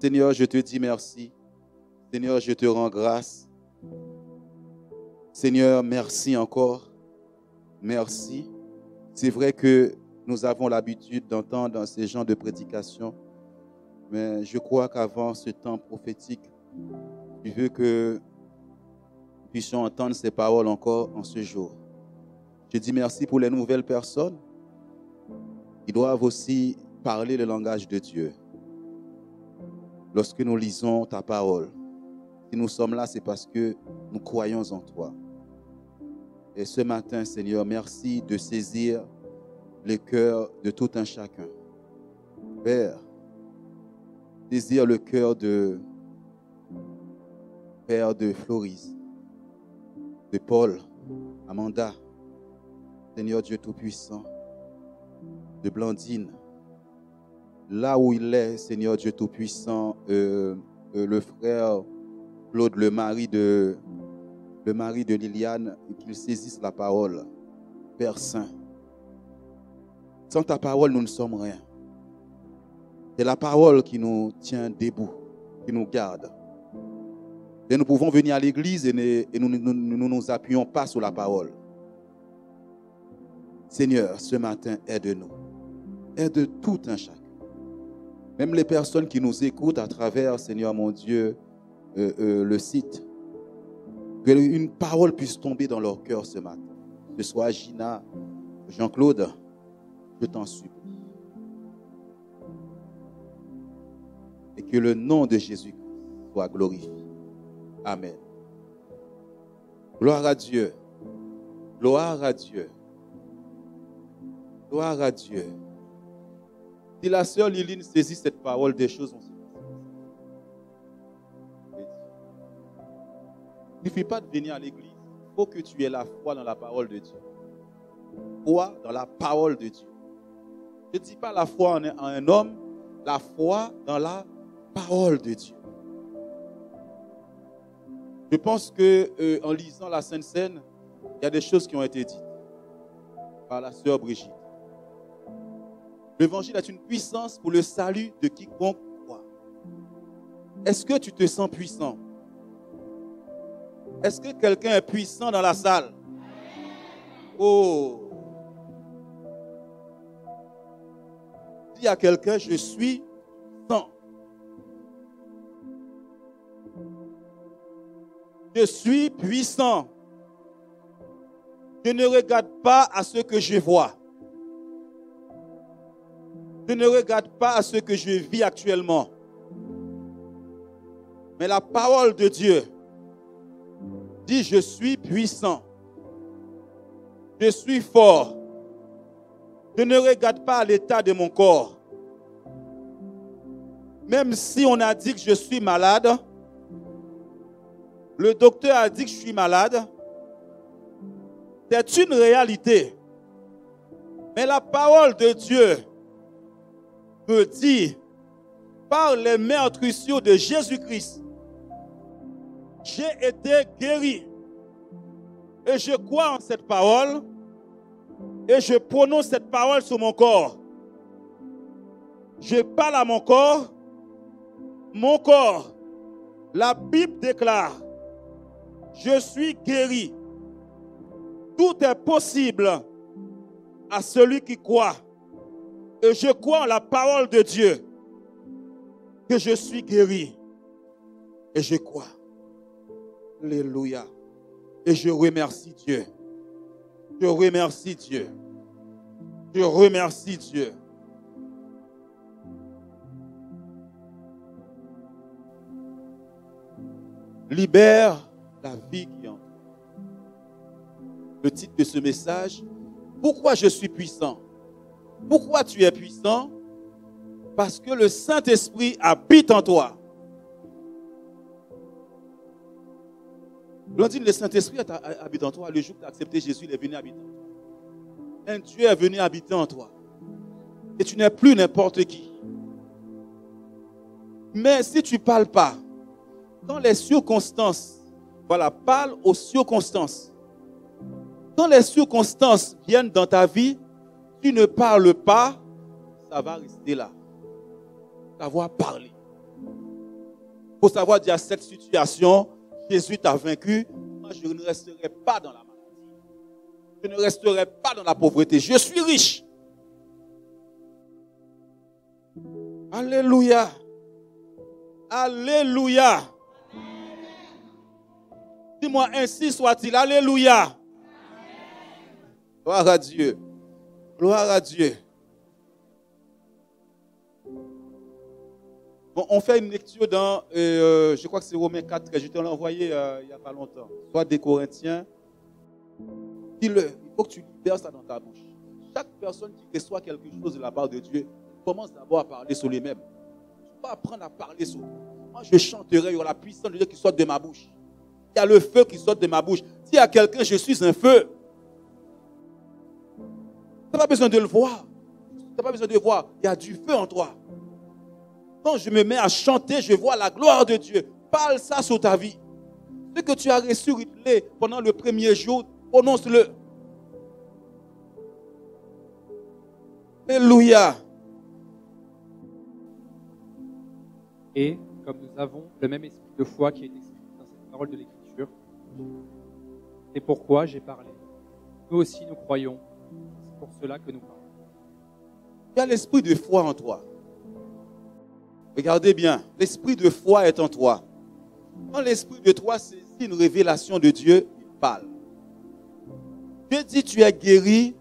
Seigneur, je te dis merci. Seigneur, je te rends grâce. Seigneur, merci encore. Merci. C'est vrai que nous avons l'habitude d'entendre ces genres de prédications, mais je crois qu'avant ce temps prophétique, tu veux que nous puissions entendre ces paroles encore en ce jour. Je dis merci pour les nouvelles personnes qui doivent aussi parler le langage de Dieu. Lorsque nous lisons ta parole, si nous sommes là, c'est parce que nous croyons en toi. Et ce matin, Seigneur, merci de saisir le cœur de tout un chacun. Père, saisir le cœur de Père de Floris, de Paul, Amanda, Seigneur Dieu Tout-Puissant, de Blandine, là où il est, Seigneur Dieu Tout-Puissant, le frère Claude, le mari de Liliane, qu'il saisisse la parole. Père Saint, sans ta parole, nous ne sommes rien. C'est la parole qui nous tient debout, qui nous garde. Et nous pouvons venir à l'église et nous ne nous appuyons pas sur la parole. Seigneur, ce matin, aide-nous. Aide tout un chacun. Même les personnes qui nous écoutent à travers, Seigneur mon Dieu, le site. Qu'une parole puisse tomber dans leur cœur ce matin. Que ce soit Gina, Jean-Claude, je t'en supplie. Et que le nom de Jésus soit glorifié. Amen. Gloire à Dieu. Gloire à Dieu. Gloire à Dieu. Si la sœur Liline saisit cette parole, des choses vont se passer. Il ne suffit pas de venir à l'église. Il faut que tu aies la foi dans la parole de Dieu. Foi dans la parole de Dieu. Je ne dis pas la foi en un homme, la foi dans la parole de Dieu. Je pense que en lisant la Sainte Seine, il y a des choses qui ont été dites par la sœur Brigitte. L'évangile est une puissance pour le salut de quiconque croit. Est-ce que tu te sens puissant? Est-ce que quelqu'un est puissant dans la salle? Oh! Dis à quelqu'un, je suis puissant. Je suis puissant. Je ne regarde pas à ce que je vois. Je ne regarde pas à ce que je vis actuellement. Mais la parole de Dieu dit, je suis puissant. Je suis fort. Je ne regarde pas à l'état de mon corps. Même si on a dit que je suis malade, le docteur a dit que je suis malade, c'est une réalité. Mais la parole de Dieu me dit, par les meurtrissures de Jésus-Christ, j'ai été guéri. Et je crois en cette parole et je prononce cette parole sur mon corps. Je parle à mon corps, la Bible déclare, je suis guéri. Tout est possible à celui qui croit. Et je crois en la parole de Dieu que je suis guéri. Et je crois. Alléluia. Et je remercie Dieu. Je remercie Dieu. Je remercie Dieu. Libère la vie qui en toi. Le titre de ce message, pourquoi je suis puissant? Pourquoi tu es puissant? Parce que le Saint-Esprit habite en toi. Blandine, le Saint-Esprit habite en toi. Le jour que tu as accepté Jésus, il est venu habiter en toi. Un Dieu est venu habiter en toi. Et tu n'es plus n'importe qui. Mais si tu ne parles pas, quand les circonstances, voilà, parle aux circonstances. Quand les circonstances viennent dans ta vie, tu ne parles pas, ça va rester là. Savoir parler. pour savoir dire cette situation, Jésus t'a vaincu. Moi, je ne resterai pas dans la maladie. Je ne resterai pas dans la pauvreté. Je suis riche. Alléluia. Alléluia. Dis-moi, ainsi soit-il. Alléluia. Gloire à Dieu. Gloire à Dieu. Bon, on fait une lecture dans, je crois que c'est Romains 4, je te l'ai envoyé il n'y a pas longtemps. Soit des Corinthiens. Dis-le, il faut que tu libères ça dans ta bouche. Chaque personne qui reçoit quelque chose de la part de Dieu commence d'abord à parler sur lui-même. Tu vas apprendre à parler sur toi. Moi, je chanterai, il y aura la puissance de Dieu qui sort de ma bouche. Il y a le feu qui sort de ma bouche. Dis à quelqu'un, je suis un feu. Tu n'as pas besoin de le voir. Tu n'as pas besoin de le voir. Il y a du feu en toi. Quand je me mets à chanter, je vois la gloire de Dieu. Parle ça sur ta vie. Ce que tu as reçu pendant le premier jour, prononce-le. Alléluia. Et comme nous avons le même esprit de foi qui est exprimé dans cette parole de l'Écriture, c'est pourquoi j'ai parlé. Nous aussi nous croyons. C'est pour cela que nous parlons. Il y a l'esprit de foi en toi. Regardez bien, l'esprit de foi est en toi. Quand l'esprit de toi saisit une révélation de Dieu, il parle. Dieu dit, tu es guéri.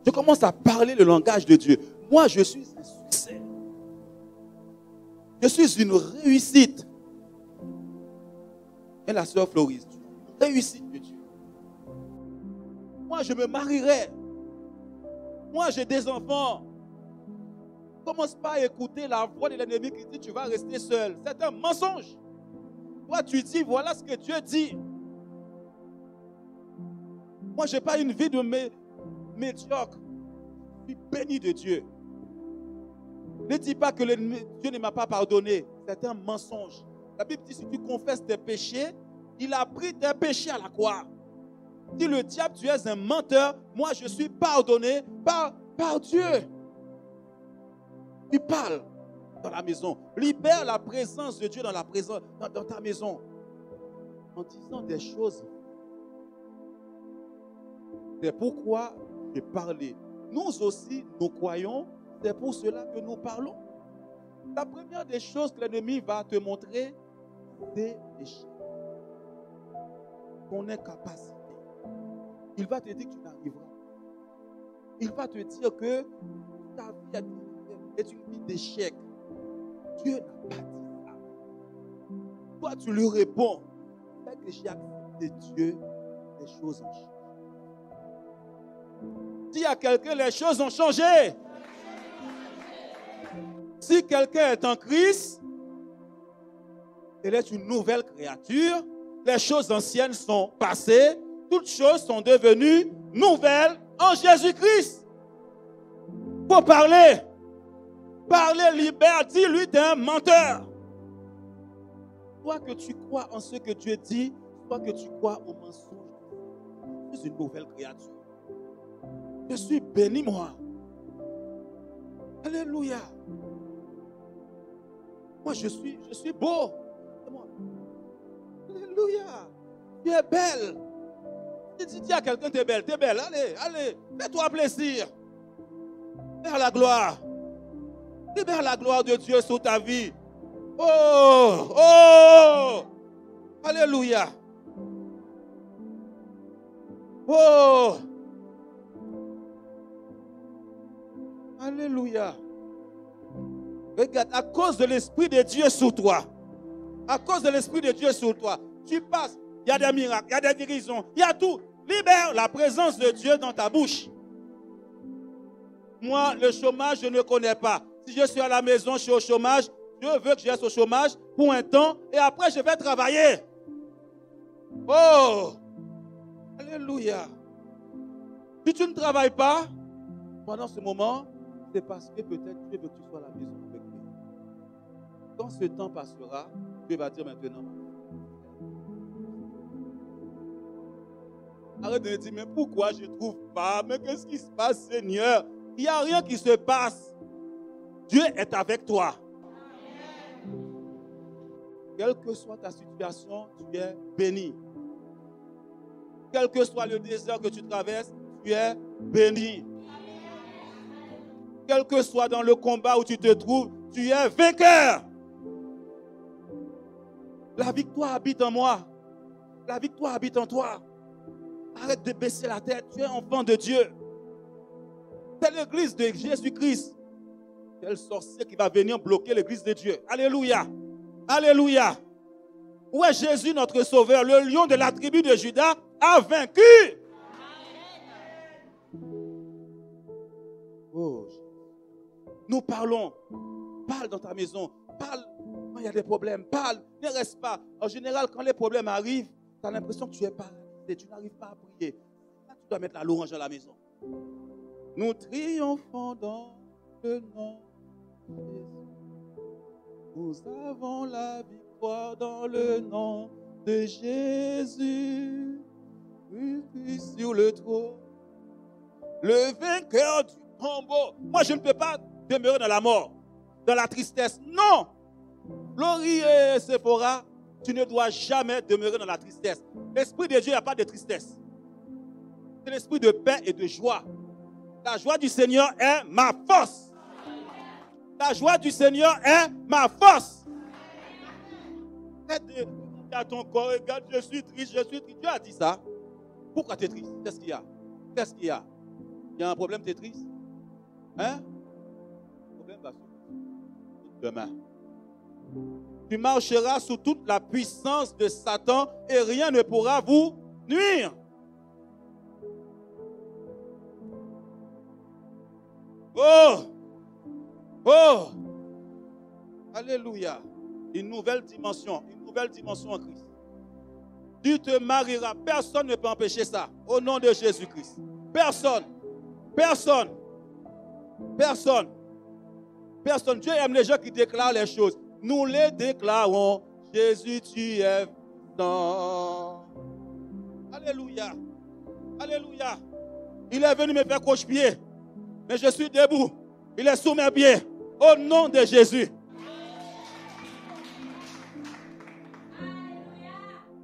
Je commence à parler le langage de Dieu. Moi, je suis un succès. Je suis une réussite. Et la sœur Floris, réussite de Dieu. Moi, je me marierai. Moi, j'ai des enfants. Commence pas à écouter la voix de l'ennemi qui dit tu vas rester seul. C'est un mensonge. Toi, tu dis voilà ce que Dieu dit. Moi, je n'ai pas une vie de médiocre. Je suis béni de Dieu. Ne dis pas que Dieu ne m'a pas pardonné. C'est un mensonge. La Bible dit si tu confesses tes péchés, il a pris tes péchés à la croix. Dis le diable, tu es un menteur. Moi, je suis pardonné par Dieu. Tu parles dans la maison. Libère la présence de Dieu dans ta maison. En disant des choses. C'est pourquoi j'ai parlé. Nous aussi, nous croyons. C'est pour cela que nous parlons. La première des choses que l'ennemi va te montrer, c'est l'échec. Ton incapacité. Il va te dire que tu n'arriveras pas. Il va te dire que ta vie est une vie d'échec. Dieu n'a pas dit ça. Toi, tu lui réponds. Dès que j'ai accepté Dieu, les choses ont changé. Dis à quelqu'un, les choses ont changé. Si quelqu'un est en Christ, il est une nouvelle créature. Les choses anciennes sont passées. Toutes choses sont devenues nouvelles en Jésus-Christ. Il faut parler. Parler libère. Dis-lui t'es un menteur. Toi que tu crois en ce que Dieu dit, toi que tu crois au mensonge. Je suis une nouvelle créature. Je suis béni, moi. Alléluia. Moi, je suis beau. Alléluia. Tu es belle. Dis à quelqu'un, tu es belle. Tu es belle. Allez. Fais-toi plaisir. Vers la gloire. Libère la gloire de Dieu sur ta vie. Oh. Alléluia. Oh. Alléluia. Regarde, à cause de l'Esprit de Dieu sur toi, à cause de l'Esprit de Dieu sur toi, tu passes, il y a des miracles, il y a des guérisons, il y a tout. Libère la présence de Dieu dans ta bouche. Moi, le chômage, je ne connais pas. Si je suis à la maison, je suis au chômage, Dieu veut que je reste au chômage pour un temps et après je vais travailler. Oh! Alléluia. Si tu ne travailles pas, pendant ce moment, c'est parce que peut-être Dieu veut que tu sois à la maison avec lui. Quand ce temps passera, Dieu va dire maintenant. Arrête de me dire, mais pourquoi je ne trouve pas? Mais qu'est-ce qui se passe, Seigneur? Il n'y a rien qui se passe. Dieu est avec toi. Quelle que soit ta situation, tu es béni. Quel que soit le désert que tu traverses, tu es béni. Quel que soit dans le combat où tu te trouves, tu es vainqueur. La victoire habite en moi. La victoire habite en toi. Arrête de baisser la tête. Tu es enfant de Dieu. C'est l'église de Jésus-Christ. Quel sorcier qui va venir bloquer l'église de Dieu. Alléluia. Alléluia. Où est Jésus, notre sauveur? Le lion de la tribu de Juda a vaincu. Oh. Nous parlons. Parle dans ta maison. Parle quand il y a des problèmes. Parle. Ne reste pas. En général, quand les problèmes arrivent, tu as l'impression que tu es paralysé. Tu n'arrives pas à prier. Là, tu dois mettre la louange à la maison. Nous triomphons dans le nom de Jésus. Nous avons la victoire dans le nom de Jésus. Oui, sur le trône. Le vainqueur du tombeau. Moi, je ne peux pas demeurer dans la mort, dans la tristesse. Non. Laurie et Sephora, tu ne dois jamais demeurer dans la tristesse. L'Esprit de Dieu, il n'y a pas de tristesse. C'est l'esprit de paix et de joie. La joie du Seigneur est ma force. La joie du Seigneur est ma force. Arrête de regarder à ton corps, regarde, je suis triste, je suis triste. Dieu a dit ça. Pourquoi tu es triste? Qu'est-ce qu'il y a? Qu'est-ce qu'il y a? Il y a un problème, tu es triste? Hein? Le problème va se résoudre demain. Tu marcheras sous toute la puissance de Satan et rien ne pourra vous nuire. Oh! Oh! Alléluia. Une nouvelle dimension en Christ. Tu te marieras. Personne ne peut empêcher ça. Au nom de Jésus-Christ. Personne. Personne. Personne. Personne. Dieu aime les gens qui déclarent les choses. Nous les déclarons. Jésus, tu es vivant. Alléluia. Alléluia. Il est venu me faire croche-pied. Mais je suis debout. Il est sous mes pieds. Au nom de Jésus.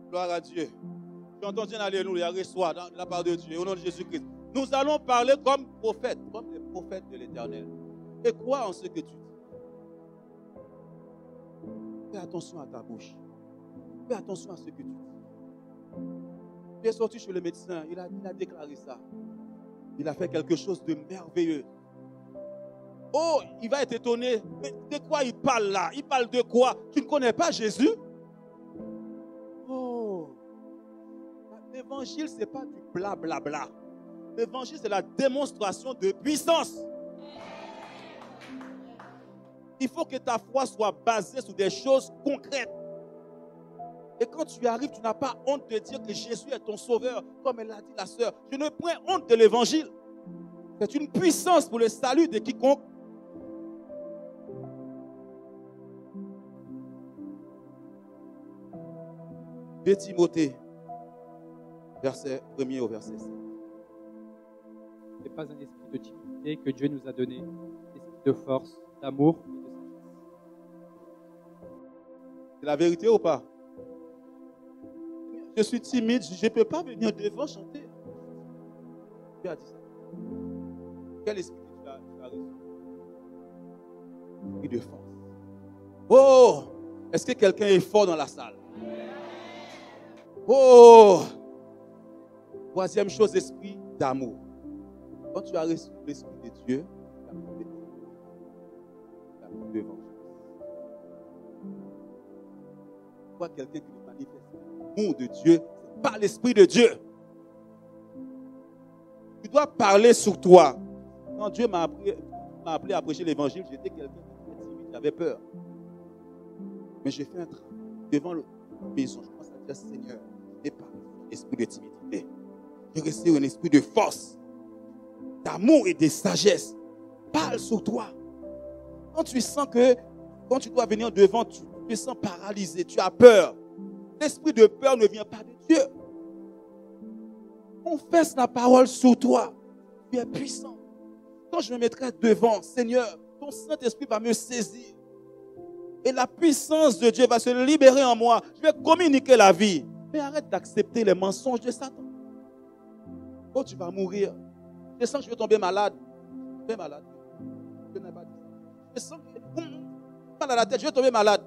Gloire à Dieu. Tu entends dire alléluia, reçois dans la part de Dieu, au nom de Jésus-Christ. Nous allons parler comme prophètes, comme les prophètes de l'Éternel. Et crois en ce que tu dis. Fais attention à ta bouche. Fais attention à ce que tu dis. Tu es sorti chez le médecin, il a déclaré ça. Il a fait quelque chose de merveilleux. Oh, il va être étonné. Mais de quoi il parle là? Il parle de quoi? Tu ne connais pas Jésus? Oh, l'évangile, ce n'est pas du blablabla. L'évangile, c'est la démonstration de puissance. Il faut que ta foi soit basée sur des choses concrètes. Et quand tu arrives, tu n'as pas honte de dire que Jésus est ton sauveur, comme elle l'a dit la sœur. Je ne prends honte de l'évangile. C'est une puissance pour le salut de quiconque. De Timothée, verset 1er au verset 7. Ce n'est pas un esprit de timidité que Dieu nous a donné, esprit de force, d'amour et de sagesse. C'est la vérité ou pas? Je suis timide, je ne peux pas venir devant chanter. Dieu a dit ça. Quel esprit tu as reçu? Esprit de force. Oh! Est-ce que quelqu'un est fort dans la salle? Oh! Troisième chose, esprit d'amour. Quand tu as reçu l'esprit de Dieu, tu as plus de vengeance. Tu vois quelqu'un qui ne manifeste l'amour de Dieu, c'est pas l'esprit de Dieu. Tu dois parler sur toi. Quand Dieu m'a appelé à prêcher l'évangile, j'étais quelqu'un qui était timide, j'avais peur. Mais j'ai fait un travail devant la maison. Je pense à dire, Seigneur, je n'ai pas un esprit de timidité. Je reçois un esprit de force, d'amour et de sagesse. Parle sur toi. Quand tu sens que, quand tu dois venir devant, tu te sens paralysé, tu as peur. L'esprit de peur ne vient pas de Dieu. Confesse la parole sur toi. Tu es puissant. Quand je me mettrai devant, Seigneur, ton Saint-Esprit va me saisir. Et la puissance de Dieu va se libérer en moi. Je vais communiquer la vie. Mais arrête d'accepter les mensonges de Satan. Oh, tu vas mourir. Je sens que je vais tomber malade. Je vais malade. Je n'ai pas dit ça. Je sens que j'ai mal à la tête, je vais tomber malade.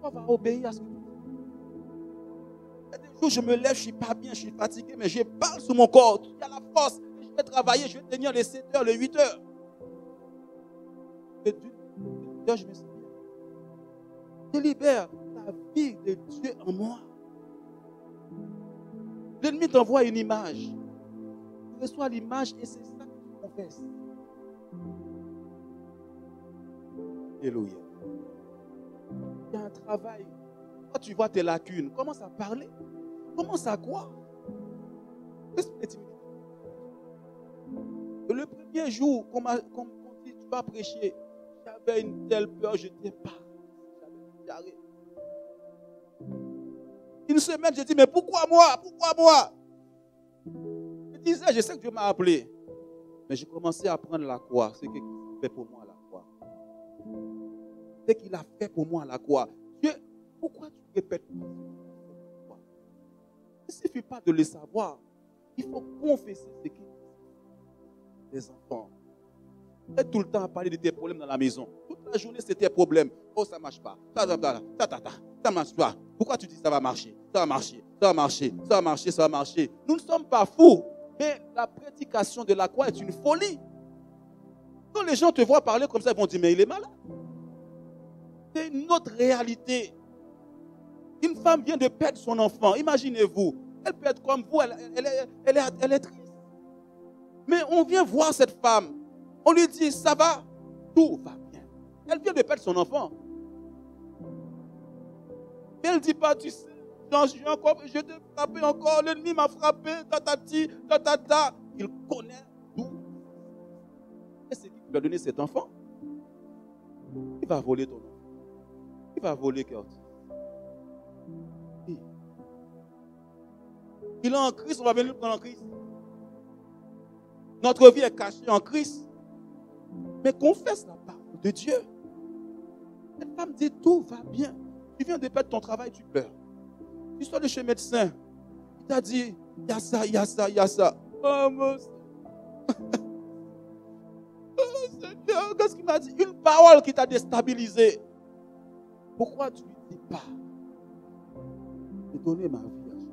Pourquoi va obéir à ce que tu dis? Il y a des jours où je me lève, je ne suis pas bien, je suis fatigué, mais je parle sur mon corps. Il y a la force. Je vais travailler, je vais tenir les 7 heures, les 8 heures. Et Dieu, je me sens bien. Je libère la vie de Dieu en moi. L'ennemi t'envoie une image. Tu reçois l'image et c'est ça que tu confesses. Alléluia. Il y a un travail. Quand tu vois tes lacunes, commence à parler. Commence à croire. Le premier jour qu'on dit tu vas prêcher, j'avais une telle peur, je n'étais pas. J'avais une semaine, j'ai dit, mais pourquoi moi? Pourquoi moi? Je disais, je sais que Dieu m'a appelé. Mais j'ai commencé à prendre la croix. C'est ce qu'il a fait pour moi à la croix. C'est ce qu'il a fait pour moi à la croix. Dieu, pourquoi tu répètes? Il ne suffit pas de le savoir. Il faut confesser ce qu'il fait. Les enfants. Et tout le temps à parler de tes problèmes dans la maison. Toute la journée, c'est tes problèmes. Oh, ça ne marche pas. Ça ne marche pas. Pourquoi tu dis ça va marcher? Ça va marcher. Ça va marcher. Ça va marcher. Ça va marcher. Nous ne sommes pas fous. Mais la prédication de la croix est une folie. Quand les gens te voient parler comme ça, ils vont dire, mais il est malade. C'est une autre réalité. Une femme vient de perdre son enfant. Imaginez-vous. Elle peut être comme vous. Elle est triste. Mais on vient voir cette femme. On lui dit, ça va, tout va bien. Elle vient de perdre son enfant. Mais elle ne dit pas, tu sais, je t'ai frappé encore, l'ennemi m'a frappé, tatati, tatata. Il connaît tout. Et c'est qui lui a donné cet enfant? Il va voler ton enfant. Il va voler Kurt. Il est en Christ, on va venir le prendre en Christ. Notre vie est cachée en Christ. Mais confesse la parole de Dieu. Cette femme dit tout va bien. Tu viens de perdre ton travail, tu pleures. Tu sors de chez le médecin. Il t'a dit, il y a ça, il y a ça, il y a ça. Oh mon Seigneur, qu'est-ce qu'il m'a dit? Une parole qui t'a déstabilisé. Pourquoi tu ne lui dis pas? J'ai donné ma vie à Jésus.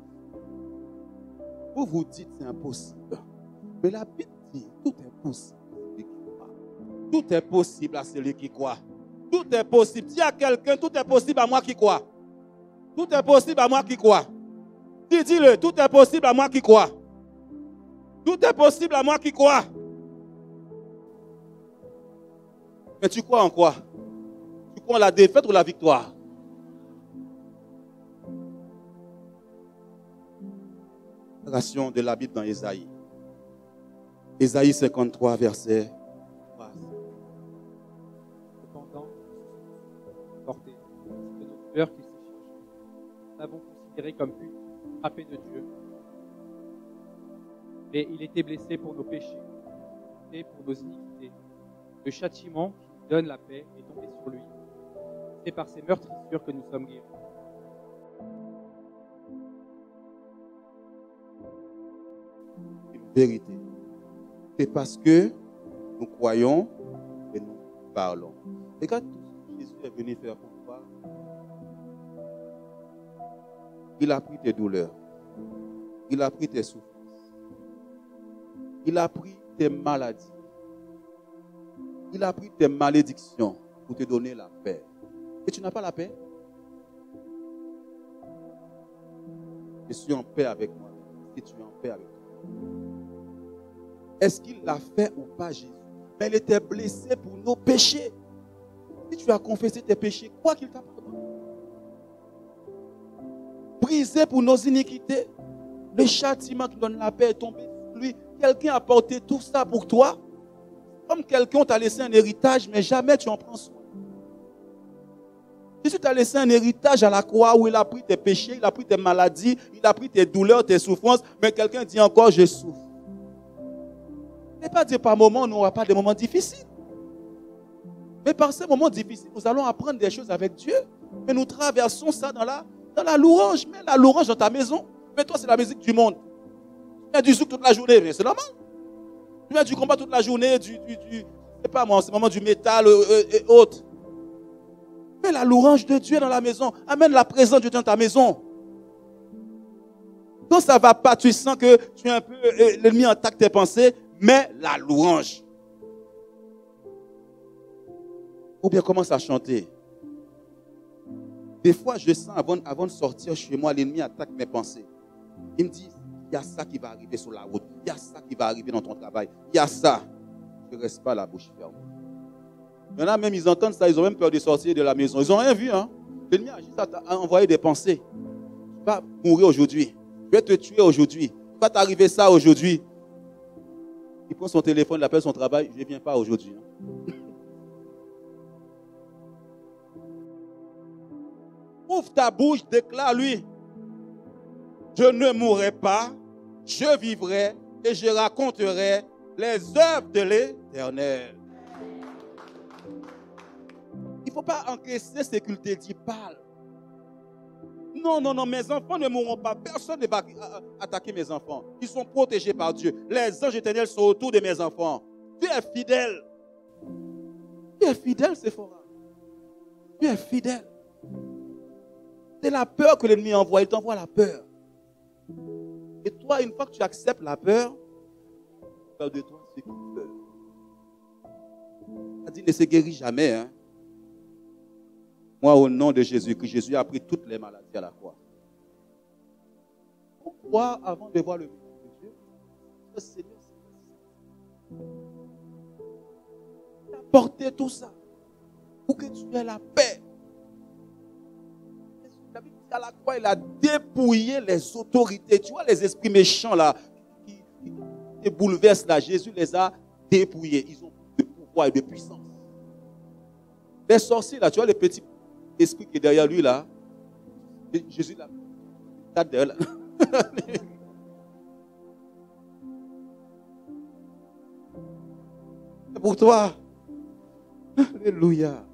Vous vous dites c'est impossible. Mais la Bible dit tout est possible. Tout est possible à celui qui croit. Tout est possible. Dis à quelqu'un, tout est possible à moi qui crois. Tout est possible à moi qui crois. Dis-le, tout est possible à moi qui crois. Tout est possible à moi qui crois. Mais tu crois en quoi? Tu crois en la défaite ou la victoire? Ration de la Bible dans Ésaïe. Ésaïe 53, verset 3. Cependant, porté de notre cœur qui s'est chargé. Nous l'avons considéré comme une frappé de Dieu. Mais il était blessé pour nos péchés, et pour nos iniquités. Le châtiment qui nous donne la paix est tombé sur lui. C'est par ses meurtrissures que nous sommes guéris. Une vérité. C'est parce que nous croyons et nous parlons. Regarde tout ce que Jésus est venu faire pour toi. Il a pris tes douleurs. Il a pris tes souffrances. Il a pris tes maladies. Il a pris tes malédictions pour te donner la paix. Et tu n'as pas la paix? Je suis en paix avec moi. Et tu es en paix avec toi. Est-ce qu'il l'a fait ou pas, Jésus? Mais il était blessé pour nos péchés. Si tu as confessé tes péchés, quoi qu'il t'a pardonné. Brisé pour nos iniquités. Le châtiment qui donne la paix est tombé sur lui. Quelqu'un a porté tout ça pour toi. Comme quelqu'un t'a laissé un héritage, mais jamais tu en prends soin. Jésus t'a laissé un héritage à la croix où il a pris tes péchés, il a pris tes maladies, il a pris tes douleurs, tes souffrances, mais quelqu'un dit encore, je souffre. Ce n'est pas dire par moment, on n'aura pas de moments difficiles. Mais par ces moments difficiles, nous allons apprendre des choses avec Dieu. Mais nous traversons ça dans la louange. Mets la louange dans ta maison. Mais toi, c'est la musique du monde. Tu mets du zouk toute la journée, mais c'est normal. Tu mets du combat toute la journée, c'est pas moi, c'est vraiment du métal et autres. Mets la louange de Dieu dans la maison. Amène la présence de Dieu dans ta maison. Quand ça ne va pas, tu sens que tu es un peu l'ennemi attaque tes pensées, mets la louange. Ou bien commence à chanter. Des fois, je sens avant de sortir chez moi, l'ennemi attaque mes pensées. Il me dit, il y a ça qui va arriver sur la route. Il y a ça qui va arriver dans ton travail. Il y a ça. Je ne reste pas la bouche fermée. Il y en a même, ils entendent ça, ils ont même peur de sortir de la maison. Ils n'ont rien vu. Hein? L'ennemi a juste envoyé des pensées. Tu vas mourir aujourd'hui. Je vais te tuer aujourd'hui. Il va t'arriver ça aujourd'hui. Il prend son téléphone, il appelle son travail. Je ne viens pas aujourd'hui. Hein? Ouvre ta bouche, déclare-lui. Je ne mourrai pas, je vivrai et je raconterai les œuvres de l'Éternel. Il ne faut pas encaisser ce qu'il te dit, parle. Non, mes enfants ne mourront pas. Personne ne va attaquer mes enfants. Ils sont protégés par Dieu. Les anges éternels sont autour de mes enfants. Tu es fidèle. Tu es fidèle, Séphora. Tu es fidèle. C'est la peur que l'ennemi envoie. Il t'envoie la peur. Et toi, une fois que tu acceptes la peur, peur de toi, c'est qui peur. Ça dit, ne se guérit jamais. Hein? Moi, au nom de Jésus-Christ, Jésus a pris toutes les maladies à la croix. Pourquoi, avant de voir le visage de Dieu, le Seigneur s'est apporté tout ça pour que tu aies la paix. La Bible dit à la croix, il a dépouillé les autorités. Tu vois les esprits méchants là, qui bouleversent là, Jésus les a dépouillés. Ils ont de pouvoir et de puissance. Les sorciers là, tu vois les petits esprits qui est derrière lui là. Jésus là, derrière là. C'est pour toi. Alléluia.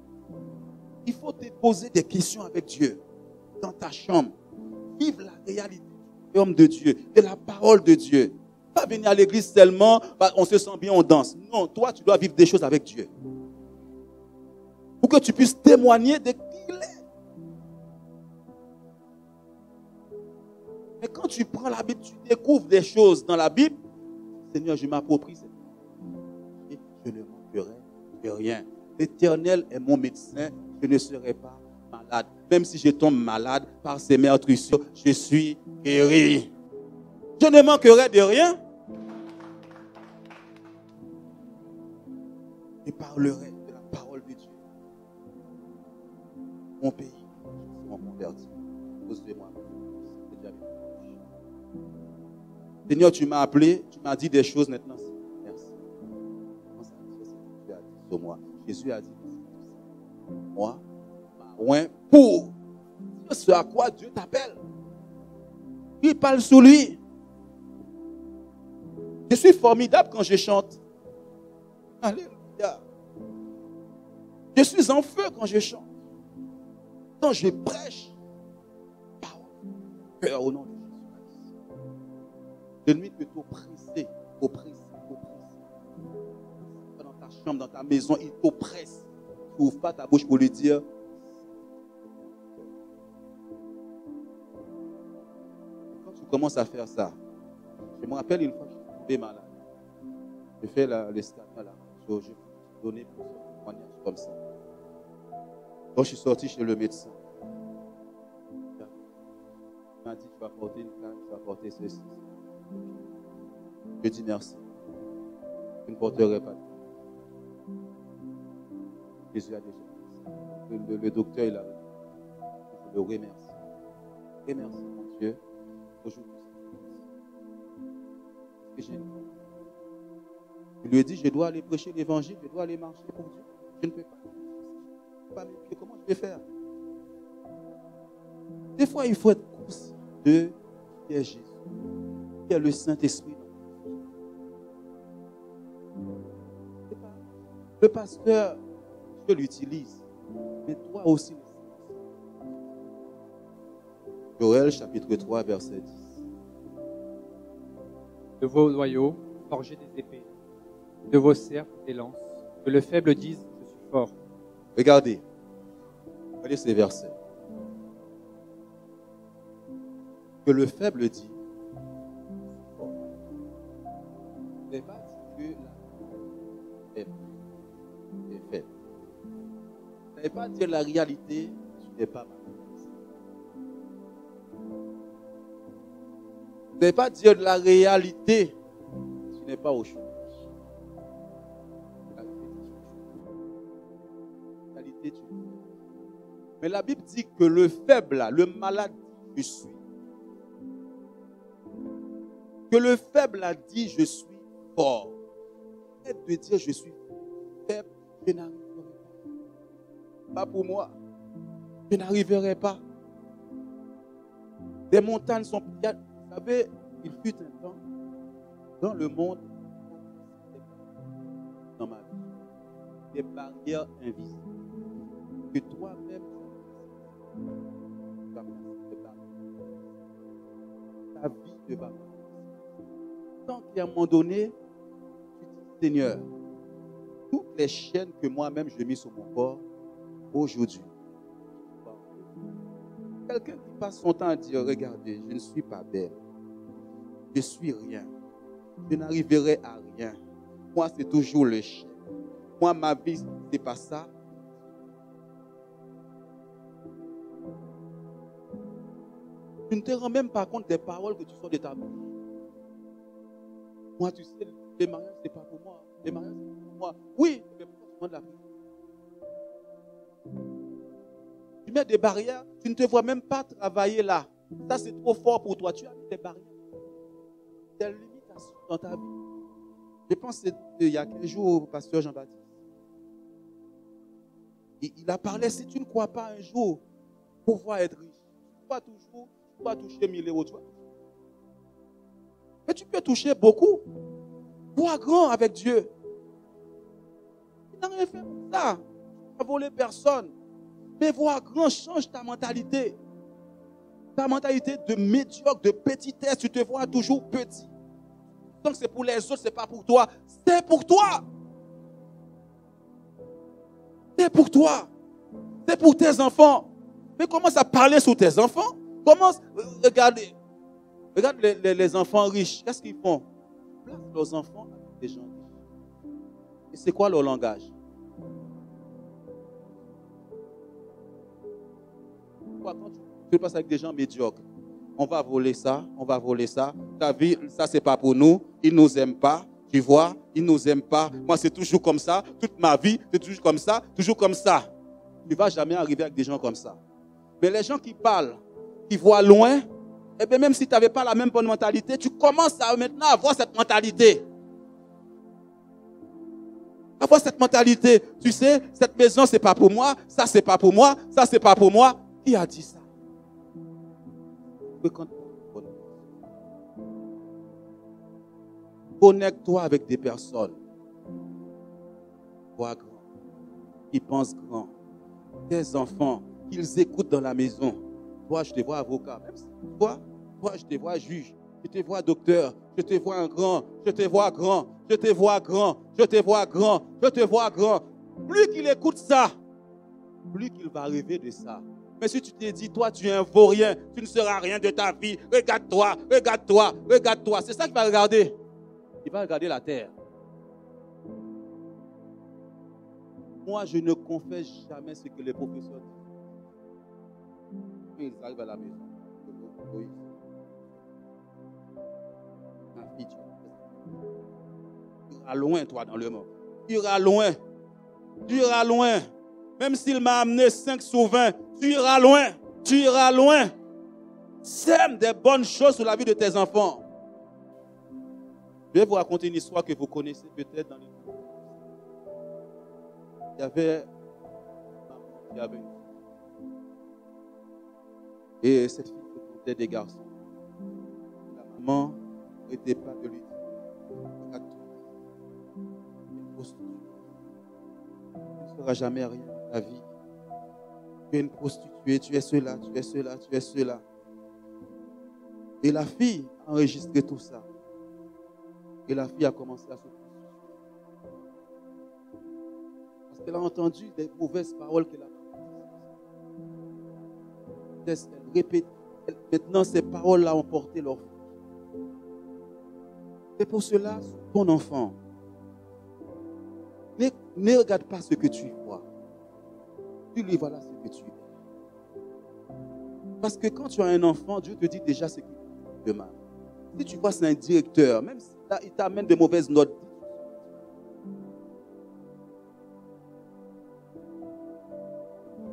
Il faut te poser des questions avec Dieu. Dans ta chambre. Vive la réalité du royaume de Dieu, de la parole de Dieu. Pas venir à l'église seulement, on se sent bien, on danse. Non, toi, tu dois vivre des choses avec Dieu. Pour que tu puisses témoigner de qui il est. Mais quand tu prends la Bible, tu découvres des choses dans la Bible. Seigneur, je m'approprie cette parole. Et je ne manquerai de rien. L'Éternel est mon médecin, je ne serai pas malade. Même si je tombe malade par ses meurtrissures, je suis guéri. Je ne manquerai de rien. Je parlerai de la parole de Dieu. Mon pays, je suis converti. Posez-moi. Seigneur, tu m'as appelé, tu m'as dit des choses maintenant. Merci. Jésus a dit sur moi. Jésus a dit, moi, pour ce à quoi Dieu t'appelle. Il parle sous lui. Je suis formidable quand je chante. Alléluia. Je suis en feu quand je chante. Quand je prêche, cœur au nom de Jésus. L'ennemi peut t'oppresser. Dans ta chambre, dans ta maison, il t'oppresse. Tu n'ouvres pas ta bouche pour lui dire. Commence à faire ça. Je me rappelle une fois que je suis tombé malade. J'ai fait le scanner là. Je donnais plusieurs témoignages comme ça. Quand je suis sorti chez le médecin, il m'a dit, tu vas porter une canne, tu vas porter ceci. Je dis merci. Je ne porterai pas. Jésus a déjà dit. Le docteur, il a dit. Je le remercie. Remercie mon Dieu. Aujourd'hui, je lui ai dit, je dois aller prêcher l'évangile, je dois aller marcher pour Dieu. Je ne peux pas. Comment je vais faire? Des fois, il faut être conscient de qui est Jésus, qui est le Saint-Esprit. Le pasteur, Dieu l'utilise. Mais toi aussi. Joël chapitre 3, verset 10. De vos noyaux, forgez des épées, de vos cerfs, des lances. Que le faible dise, je suis fort. Regardez ces versets. Que le faible dit, fort. Ce n'est pas dit que la est faible. Ce n'est pas dire la réalité, tu n'es pas malade. Ce n'est pas dire la réalité, tu n'es pas au chômage. La réalité, tu es. Mais la Bible dit que le faible, le malade, je suis. Que le faible a dit, je suis fort. Peut-être de dire, je suis faible, je n'arriverai pas. Pas pour moi. Je n'arriverai pas. Des montagnes sont... Vous savez, il fut un temps dans le monde, dans ma vie, des barrières invisibles. Que toi-même, tu vas passer des barrières. Ta vie ne va pas. Tant qu'à un moment donné, tu dis, Seigneur, toutes les chaînes que moi-même je mets sur mon corps, aujourd'hui, quelqu'un qui passe son temps à dire, regardez, je ne suis pas belle, je suis rien, je n'arriverai à rien. Moi, c'est toujours le chien. Moi, ma vie, c'est pas ça. Tu ne te rends même pas compte des paroles que tu sors de ta bouche. Moi, tu sais, les mariages, c'est pas pour moi. Les mariages, c'est pour moi. Oui, mais pourquoi tu demandes la prière? Tu mets des barrières, tu ne te vois même pas travailler là. Ça, c'est trop fort pour toi. Tu as mis des barrières. Des limitations dans ta vie. Je pense qu'il y a 15 jours au pasteur Jean-Baptiste. Il a parlé, si tu ne crois pas un jour pouvoir être riche, tu vas toucher 1000 euros. Mais tu peux toucher beaucoup. Vois grand avec Dieu. Il n'a rien fait pour ça. Tu n'as volé personne. Mais vois grand, change ta mentalité. Ta mentalité de médiocre, de petitesse, tu te vois toujours petit. Donc c'est pour les autres, c'est pas pour toi. C'est pour toi. C'est pour toi. C'est pour tes enfants. Mais commence à parler sur tes enfants. Regarde les enfants riches. Qu'est-ce qu'ils font? Ils placent leurs enfants avec des gens riches. Et c'est quoi leur langage? Quand tu passes avec des gens médiocres, on va voler ça, on va voler ça. Ta vie, ça c'est pas pour nous. Ils nous aiment pas. Tu vois, ils nous aiment pas. Moi c'est toujours comme ça. Toute ma vie, c'est toujours comme ça, toujours comme ça. Tu vas jamais arriver avec des gens comme ça. Mais les gens qui parlent, qui voient loin, eh bien même si tu n'avais pas la même bonne mentalité, tu commences à maintenant avoir cette mentalité. Avoir cette mentalité. Tu sais, cette maison c'est pas pour moi, ça c'est pas pour moi, ça c'est pas pour moi. Qui a dit ça? Connecte-toi avec des personnes. Vois grand. Qui pensent grand. Tes enfants, qu'ils écoutent dans la maison. Toi, je te vois avocat. Même si toi, je te vois juge. Je te vois docteur. Je te vois un grand. Je te vois grand. Je te vois grand. Je te vois grand. Je te vois grand. Plus qu'il écoute ça, plus qu'il va rêver de ça. Mais si tu te dis, toi, tu es un vaurien, tu ne seras rien de ta vie. Regarde-toi, regarde-toi, regarde-toi. C'est ça qu'il va regarder. Il va regarder la terre. Moi, je ne confesse jamais ce que les professeurs disent. Quand ils arrivent à la maison, oui. Ma fille, tu iras loin, toi, dans le monde. Tu iras loin. Tu iras loin. Même s'il m'a amené 5 sur 20, tu iras loin. Tu iras loin. Sème des bonnes choses sur la vie de tes enfants. Je vais vous raconter une histoire que vous connaissez peut-être dans les... Il y avait une fille. Et cette fille fréquentait des garçons. La maman n'était pas de lui dire. Tu ne feras jamais rien de ta vie. Tu es une prostituée, tu es cela, tu es cela, tu es cela. Et la fille a enregistré tout ça. Et la fille a commencé à se prostituer. Parce qu'elle a entendu des mauvaises paroles qu'elle a dites. Elle répète. Maintenant, ces paroles-là ont porté leur fruit. C'est pour cela, ton enfant, ne regarde pas ce que tu vois. Tu lui voilà ce que tu es. Parce que quand tu as un enfant, Dieu te dit déjà ce qu'il fait de mal. Si tu vois, c'est un directeur, même si il t'amène de mauvaises notes,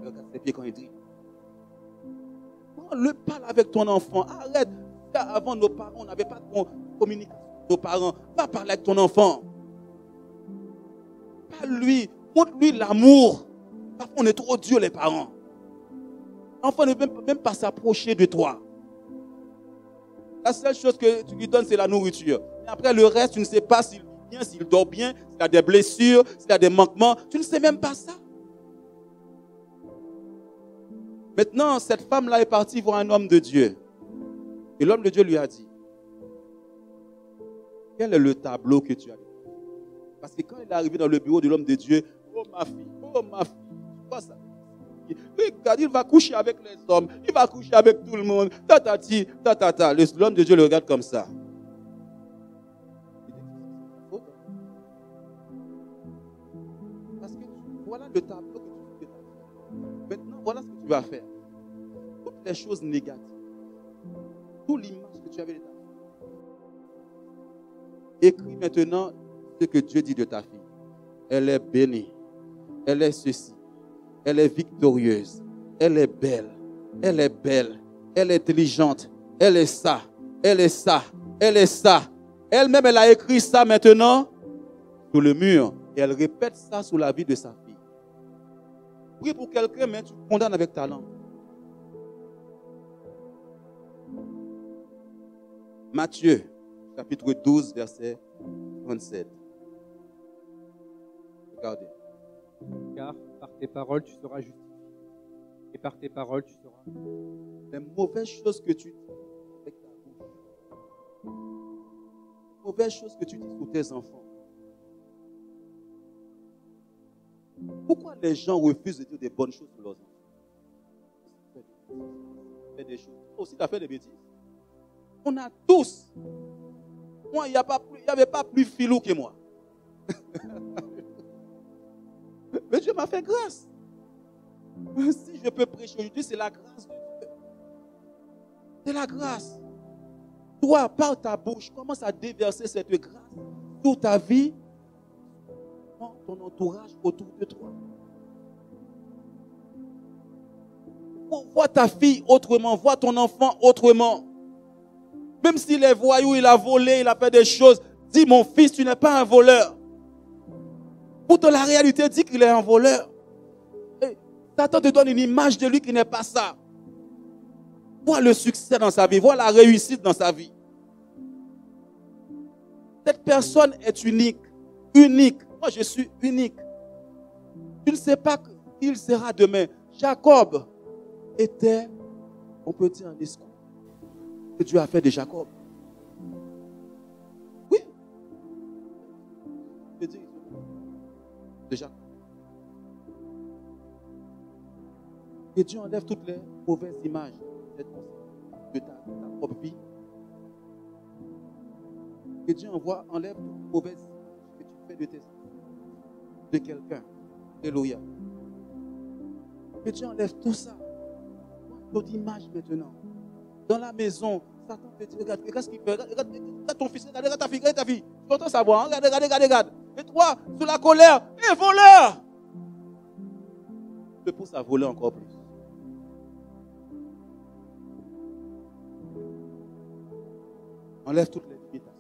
regarde ses pieds quand il dit. Le parle avec ton enfant. Arrête. Avant, nos parents, on n'avait pas de communication. Nos parents, va parler avec ton enfant. Parle-lui. Montre-lui l'amour. Parfois, on est trop dur, les parents. L'enfant ne veut même pas s'approcher de toi. La seule chose que tu lui donnes, c'est la nourriture. Et après, le reste, tu ne sais pas s'il vit bien, s'il dort bien, s'il a des blessures, s'il a des manquements. Tu ne sais même pas ça. Maintenant, cette femme-là est partie voir un homme de Dieu. Et l'homme de Dieu lui a dit, quel est le tableau que tu as? Parce que quand il est arrivé dans le bureau de l'homme de Dieu, oh ma fille, tu vois ça? Regarde, il va coucher avec les hommes, il va coucher avec tout le monde. Tatati, tatata. L'homme de Dieu le regarde comme ça. Parce que voilà le tableau que tu fais. Maintenant, voilà ce que tu vas faire. Toutes les choses négatives, toute l'image que tu avais de ta fille. Écris maintenant ce que Dieu dit de ta fille. Elle est bénie. Elle est ceci. Elle est victorieuse. Elle est belle. Elle est belle. Elle est intelligente. Elle est ça. Elle est ça. Elle est ça. Elle-même, elle a écrit ça maintenant sur le mur. Et elle répète ça sur la vie de sa fille. Prie pour quelqu'un, mais tu condamnes avec ta langue. Matthieu, chapitre 12, verset 37. Regardez. Car par tes paroles, tu seras justifié. Et par tes paroles, tu seras... Les mauvaises choses que tu dis avec ta bouche. Les mauvaises choses que tu dis sur tes enfants. Pourquoi les gens refusent de dire des bonnes choses sur leurs enfants? Fais des choses. Toi aussi, tu as fait des bêtises. On a tous. Moi, il n'y avait pas plus filou que moi. Mais Dieu m'a fait grâce. Si je peux prêcher aujourd'hui, c'est la grâce de Dieu. C'est la grâce. Toi, par ta bouche, commence à déverser cette grâce sur ta vie, dans ton entourage autour de toi. Vois ta fille autrement, vois ton enfant autrement. Même s'il est voyou, il a volé, il a fait des choses, dis mon fils, tu n'es pas un voleur. Pourtant, la réalité dit qu'il est un voleur. Et Satan te donne une image de lui qui n'est pas ça. Vois le succès dans sa vie, vois la réussite dans sa vie. Cette personne est unique. Unique. Moi, je suis unique. Tu ne sais pas qui il sera demain. Jacob était, on peut dire, un escroc. Que Dieu a fait de Jacob. Oui. Je dis de Jacob. Que Dieu enlève toutes les mauvaises images de ta propre vie. Que Dieu enlève toutes les mauvaises images que tu fais de quelqu'un. Alléluia. Que Dieu enlève tout ça. Votre image maintenant. Dans la maison, Satan te dit, regarde ce qu'il fait. Regarde ton fils, regarde ta fille, regarde ta fille. Tu entends sa voix, hein? Regarde. Et toi, sous la colère, voleur! Tu te pousses à voler encore plus. Enlève toutes les limitations,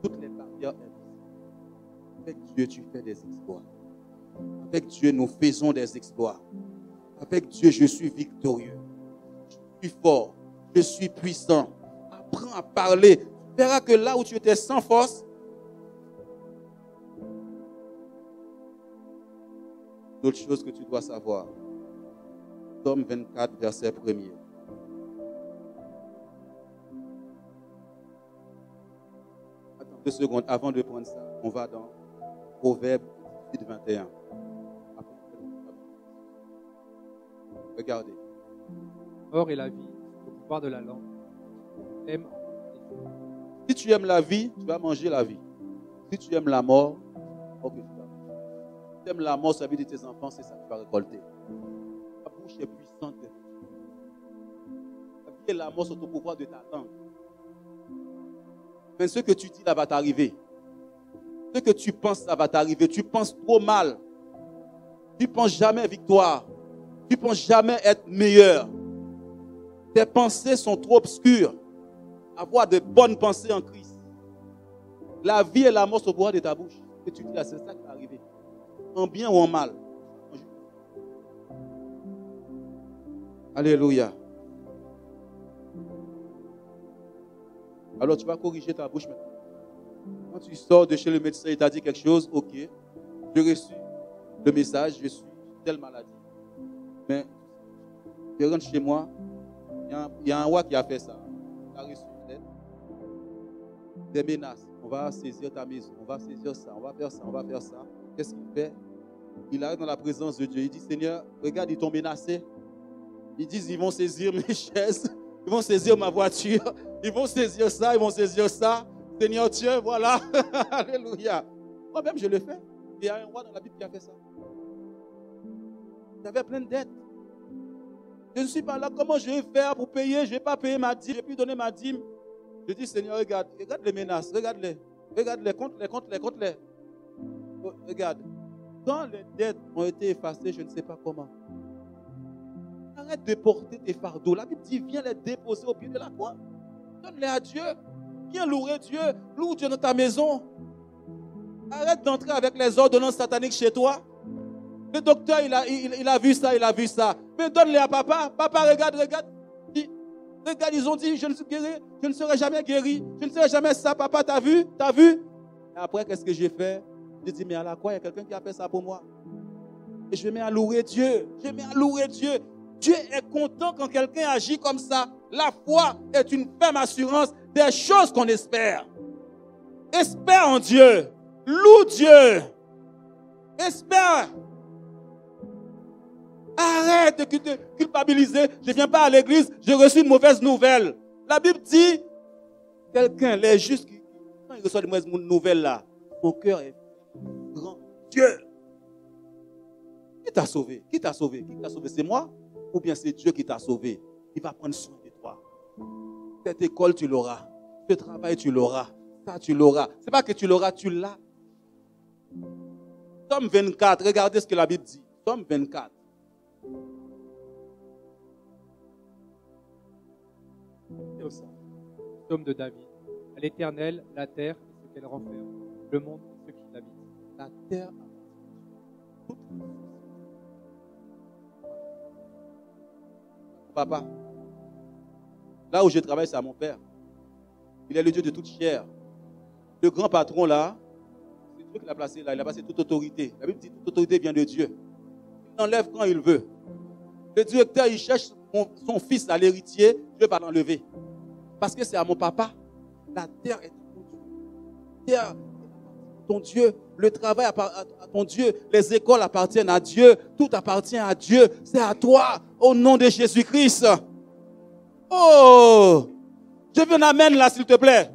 toutes les barrières invisibles. Avec Dieu, tu fais des exploits. Avec Dieu, nous faisons des exploits. Avec Dieu, je suis victorieux. Je suis fort. Je suis puissant. Apprends à parler. Tu verras que là où tu étais sans force, d'autres choses que tu dois savoir. Psaume 24, verset 1er. Attends 2 secondes. Avant de prendre ça, on va dans Proverbe 18, 21. Regardez. Mort et la vie, au pouvoir de la langue. Aime. Si tu aimes la vie, tu vas manger la vie. Si tu aimes la mort, ok, tu vas manger. Si tu aimes la mort, ça veut dire tes enfants, c'est ça que tu vas récolter. Ta bouche est puissante. La vie et la mort sont au pouvoir de ta langue. Mais ce que tu dis là va t'arriver. Ce que tu penses, ça va t'arriver. Tu penses trop mal. Tu ne penses jamais victoire. Tu ne penses jamais être meilleur. Tes pensées sont trop obscures. Avoir de bonnes pensées en Christ. La vie et la mort sont au pouvoir de ta bouche. Et tu dis là, c'est ça qui va arriver. En bien ou en mal. Alléluia. Alors tu vas corriger ta bouche maintenant. Quand tu sors de chez le médecin, il t'a dit quelque chose, ok, j'ai reçu le message, je suis telle maladie. Mais je rentre chez moi, il y a un roi qui a fait ça. Il a reçu une lettre, des menaces. On va saisir ta maison, on va saisir ça, on va faire ça, on va faire ça. Qu'est-ce qu'il fait? Il arrive dans la présence de Dieu. Il dit, Seigneur, regarde, ils t'ont menacé. Ils disent, ils vont saisir mes chaises, ils vont saisir ma voiture, ils vont saisir ça, ils vont saisir ça. Seigneur, tiens, voilà. Alléluia. Moi-même, je le fais. Il y a un roi dans la Bible qui a fait ça. J'avais plein de dettes. Je ne suis pas là. Comment je vais faire pour payer? Je ne vais pas payer ma dîme. Je n'ai plus donner ma dîme. Je dis, Seigneur, regarde les menaces. Regarde-les. Regarde-les, compte-les. Oh, regarde. Quand les dettes ont été effacées, je ne sais pas comment. Arrête de porter tes fardeaux. La Bible dit, viens les déposer au pied de la croix. Donne-les à Dieu. Viens louer Dieu. Loue Dieu dans ta maison. Arrête d'entrer avec les ordonnances sataniques chez toi. Le docteur, il a vu ça. Mais donne-les à papa. Papa, regarde. Regarde, ils ont dit, je ne serai jamais guéri. Je ne serai jamais ça. Papa, t'as vu? Et après, qu'est-ce que j'ai fait? J'ai dit, mais à la croix, il y a quelqu'un qui a fait ça pour moi. Et je me mets à louer Dieu. Dieu est content quand quelqu'un agit comme ça. La foi est une ferme assurance des choses qu'on espère. Espère en Dieu. Loue Dieu. Espère. Arrête de culpabiliser. Je ne viens pas à l'église, j'ai reçu une mauvaise nouvelle. La Bible dit, quelqu'un, les justes, quand il reçoit une mauvaise nouvelle là, son cœur est grand. Dieu. Qui t'a sauvé? C'est moi? Ou bien c'est Dieu qui t'a sauvé? Il va prendre soin de toi. Cette école, tu l'auras. Ce travail, tu l'auras. Ça, tu l'auras. Ce n'est pas que tu l'auras, tu l'as. Psaume 24, regardez ce que la Bible dit. Psaume 24. Psaume de David. À l'Éternel, la terre et ce qu'elle renferme, le monde et ceux qui l'habitent. La terre. Papa, là où je travaille, c'est à mon père. Il est le Dieu de toute chair. Le grand patron là, c'est Dieu qui l'a placé là. Il a placé toute autorité. La Bible dit toute autorité vient de Dieu. Il l'enlève quand il veut. Le directeur, il cherche son fils à l'héritier, Dieu va l'enlever. Parce que c'est à mon papa. La terre est ton Dieu. Le travail appartient à ton Dieu. Les écoles appartiennent à Dieu. Tout appartient à Dieu. C'est à toi. Au nom de Jésus-Christ. Oh! Je veux un amen là, s'il te plaît.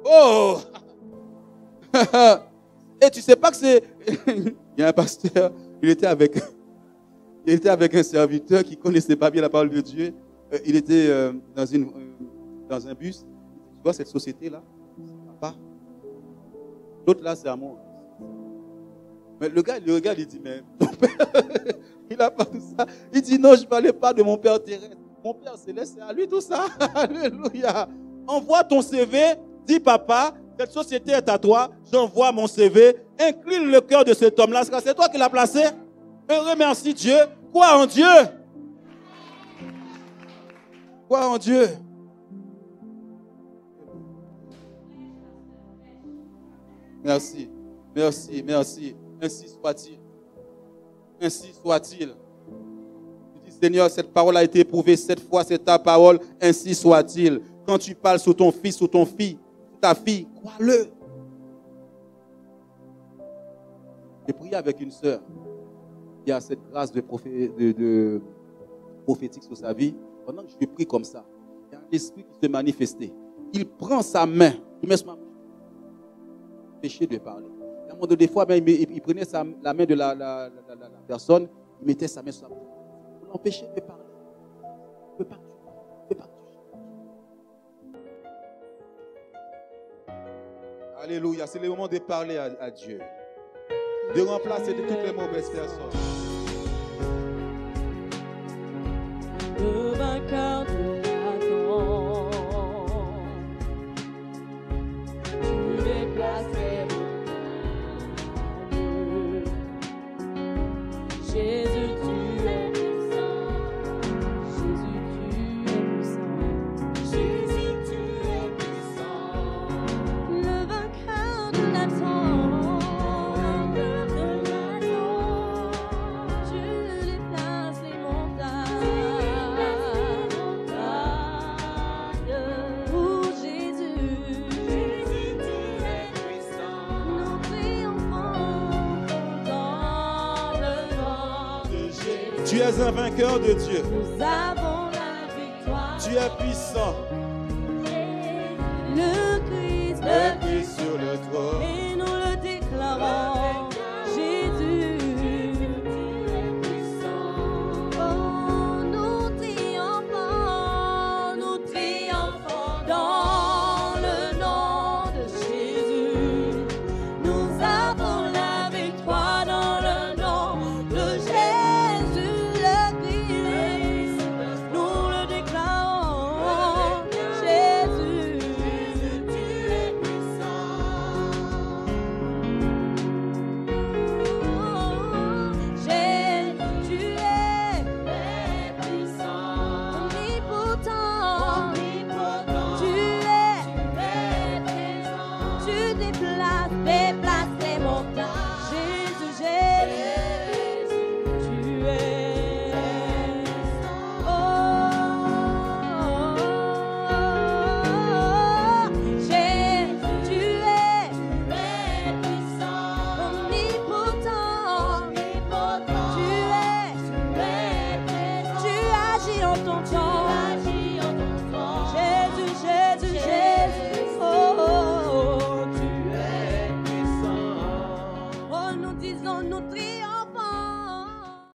Oh! Et tu sais pas que c'est... Il y a un pasteur, il était avec un serviteur qui ne connaissait pas bien la parole de Dieu. Il était dans un bus. Tu vois cette société-là? Papa. L'autre là, c'est à moi. Mais le gars, il le regarde, il dit, mais ton père, il n'a pas tout ça. Il dit, non, je ne parlais pas de mon père terrestre. Mon père céleste, c'est à lui tout ça. Alléluia. Envoie ton CV, dis, papa, cette société est à toi, j'envoie mon CV, incline le cœur de cet homme-là, c'est toi qui l'as placé. Et remercie Dieu. Crois en Dieu. Crois en Dieu. Merci, merci, merci. Ainsi soit-il. Ainsi soit-il. Je dis, Seigneur, cette parole a été éprouvée. Cette fois, c'est ta parole. Ainsi soit-il. Quand tu parles sur ton fils, sur ton fille, sur ta fille, crois-le. J'ai prié avec une sœur qui a cette grâce de prophétique sur sa vie. Pendant que je prie comme ça, il y a un esprit qui se manifestait. Il prend sa main, il met sa main, empêché de parler. À un moment donné, des fois, il prenait la main de la personne, il mettait sa main sur sa bouche pour l'empêcher de parler. Il ne peut pas toucher. Alléluia, c'est le moment de parler à Dieu. De remplacer de toutes les mauvaises personnes. Le vainqueur de Satan, tu déplaces les montagnes. Jésus, tu es puissant. Jésus, tu es puissant. Jésus, tu es puissant. Le vainqueur de Satan. Tu es un vainqueur de Dieu. Nous avons la victoire. Tu es puissant. Le Christ sur le trône.